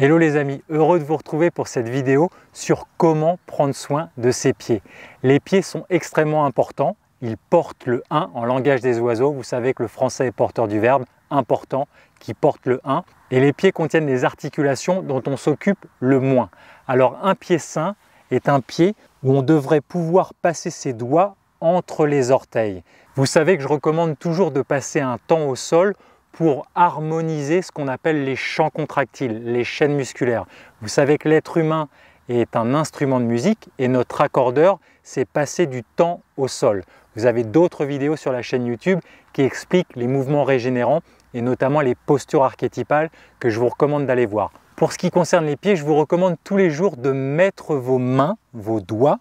Hello les amis, heureux de vous retrouver pour cette vidéo sur comment prendre soin de ses pieds. Les pieds sont extrêmement importants, ils portent le 1 en langage des oiseaux. Vous savez que le français est porteur du verbe important qui porte le 1. Et les pieds contiennent des articulations dont on s'occupe le moins. Alors un pied sain est un pied où on devrait pouvoir passer ses doigts entre les orteils. Vous savez que je recommande toujours de passer un temps au sol pour harmoniser ce qu'on appelle les champs contractiles, les chaînes musculaires. Vous savez que l'être humain est un instrument de musique et notre accordeur, c'est passer du temps au sol. Vous avez d'autres vidéos sur la chaîne YouTube qui expliquent les mouvements régénérants et notamment les postures archétypales que je vous recommande d'aller voir. Pour ce qui concerne les pieds, je vous recommande tous les jours de mettre vos mains, vos doigts,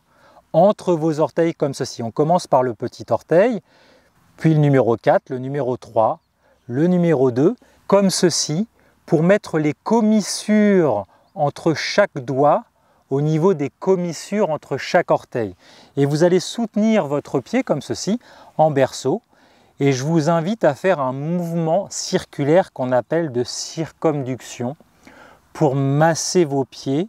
entre vos orteils comme ceci. On commence par le petit orteil, puis le numéro 4, le numéro 3, le numéro 2, comme ceci, pour mettre les commissures entre chaque doigt au niveau des commissures entre chaque orteil. Et vous allez soutenir votre pied comme ceci, en berceau, et je vous invite à faire un mouvement circulaire qu'on appelle de circumduction pour masser vos pieds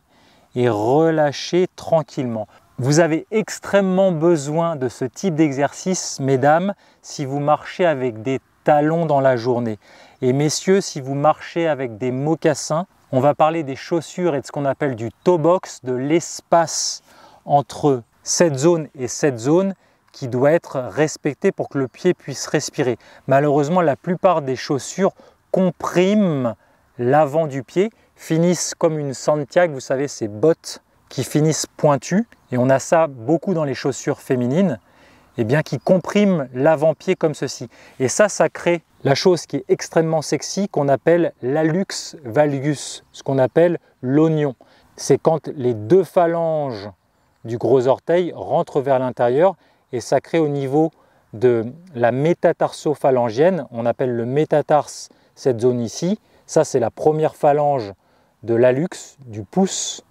et relâcher tranquillement. Vous avez extrêmement besoin de ce type d'exercice, mesdames, si vous marchez avec des talons dans la journée. Et messieurs, si vous marchez avec des mocassins, on va parler des chaussures et de ce qu'on appelle du toe box, de l'espace entre cette zone et cette zone qui doit être respecté pour que le pied puisse respirer. Malheureusement, la plupart des chaussures compriment l'avant du pied, finissent comme une Santiago, vous savez, ces bottes qui finissent pointues, et on a ça beaucoup dans les chaussures féminines, et bien qui compriment l'avant-pied comme ceci. Et ça crée la chose qui est extrêmement sexy qu'on appelle l'hallux valgus, ce qu'on appelle l'oignon. C'est quand les deux phalanges du gros orteil rentrent vers l'intérieur et ça crée au niveau de la métatarso-phalangienne, on appelle le métatarse cette zone ici. Ça c'est la première phalange de l'hallux, du pouce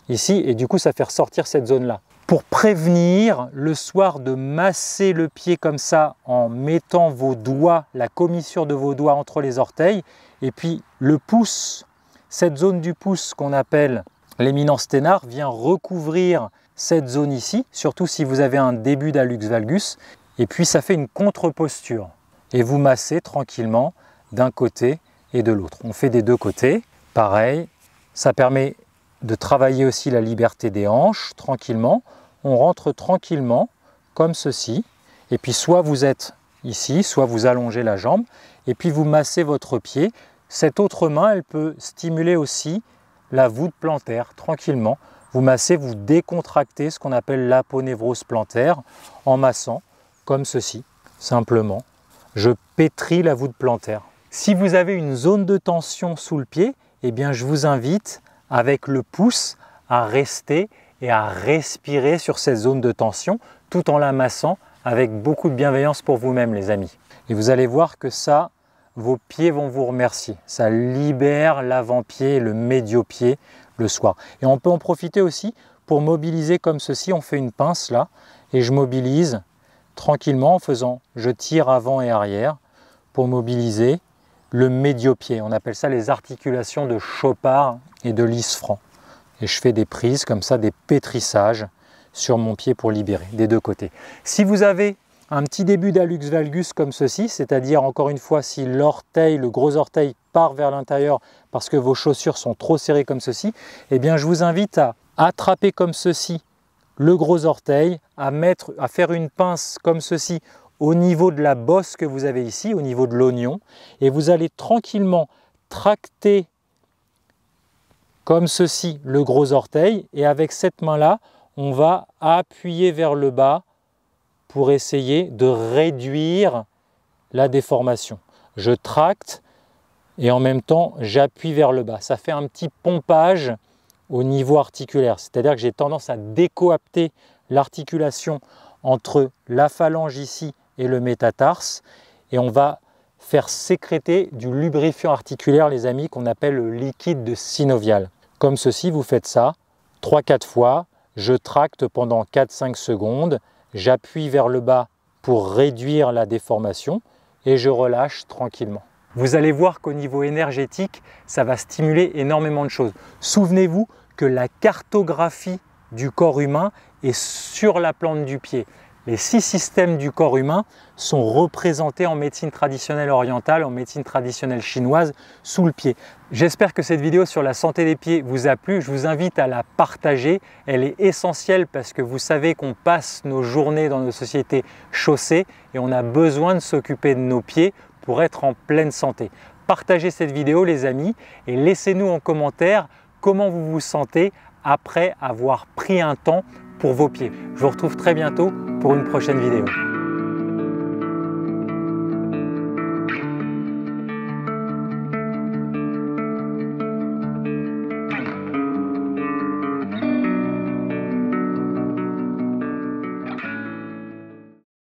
ici, et du coup ça fait ressortir cette zone-là. Pour prévenir le soir de masser le pied comme ça en mettant vos doigts, la commissure de vos doigts entre les orteils, et puis le pouce, cette zone du pouce qu'on appelle l'éminence ténare vient recouvrir cette zone ici, surtout si vous avez un début d'hallux valgus, et puis ça fait une contre-posture. Et vous massez tranquillement d'un côté et de l'autre. On fait des deux côtés, pareil, ça permet de travailler aussi la liberté des hanches tranquillement. On rentre tranquillement comme ceci, et puis soit vous êtes ici, soit vous allongez la jambe, et puis vous massez votre pied. Cette autre main, elle peut stimuler aussi la voûte plantaire tranquillement. Vous massez, vous décontractez ce qu'on appelle l'aponévrose plantaire en massant comme ceci, simplement. Je pétris la voûte plantaire. Si vous avez une zone de tension sous le pied, eh bien je vous invite avec le pouce à rester et à respirer sur cette zone de tension tout en la massant avec beaucoup de bienveillance pour vous-même les amis. Et vous allez voir que ça, vos pieds vont vous remercier. Ça libère l'avant-pied et le médio-pied le soir. Et on peut en profiter aussi pour mobiliser comme ceci. On fait une pince là et je mobilise tranquillement en faisant, je tire avant et arrière pour mobiliser le médio-pied. On appelle ça les articulations de Chopard et de Lisfranc. Et je fais des prises comme ça, des pétrissages sur mon pied pour libérer des deux côtés. Si vous avez un petit début d'hallux valgus comme ceci, c'est-à-dire encore une fois si l'orteil, le gros orteil part vers l'intérieur parce que vos chaussures sont trop serrées comme ceci, eh bien je vous invite à attraper comme ceci le gros orteil, à faire une pince comme ceci au niveau de la bosse que vous avez ici, au niveau de l'oignon, et vous allez tranquillement tracter comme ceci le gros orteil, et avec cette main-là, on va appuyer vers le bas pour essayer de réduire la déformation. Je tracte et en même temps, j'appuie vers le bas. Ça fait un petit pompage au niveau articulaire, c'est-à-dire que j'ai tendance à décoapter l'articulation entre la phalange ici et le métatarse, et on va faire sécréter du lubrifiant articulaire, les amis, qu'on appelle le liquide de synovial. Comme ceci, vous faites ça 3-4 fois, je tracte pendant 4-5 secondes, j'appuie vers le bas pour réduire la déformation et je relâche tranquillement. Vous allez voir qu'au niveau énergétique, ça va stimuler énormément de choses. Souvenez-vous que la cartographie du corps humain est sur la plante du pied. Les 6 systèmes du corps humain sont représentés en médecine traditionnelle orientale, en médecine traditionnelle chinoise, sous le pied. J'espère que cette vidéo sur la santé des pieds vous a plu. Je vous invite à la partager. Elle est essentielle parce que vous savez qu'on passe nos journées dans nos sociétés chaussées et on a besoin de s'occuper de nos pieds pour être en pleine santé. Partagez cette vidéo les amis et laissez-nous en commentaire comment vous vous sentez après avoir pris un temps pour vos pieds. Je vous retrouve très bientôt pour une prochaine vidéo.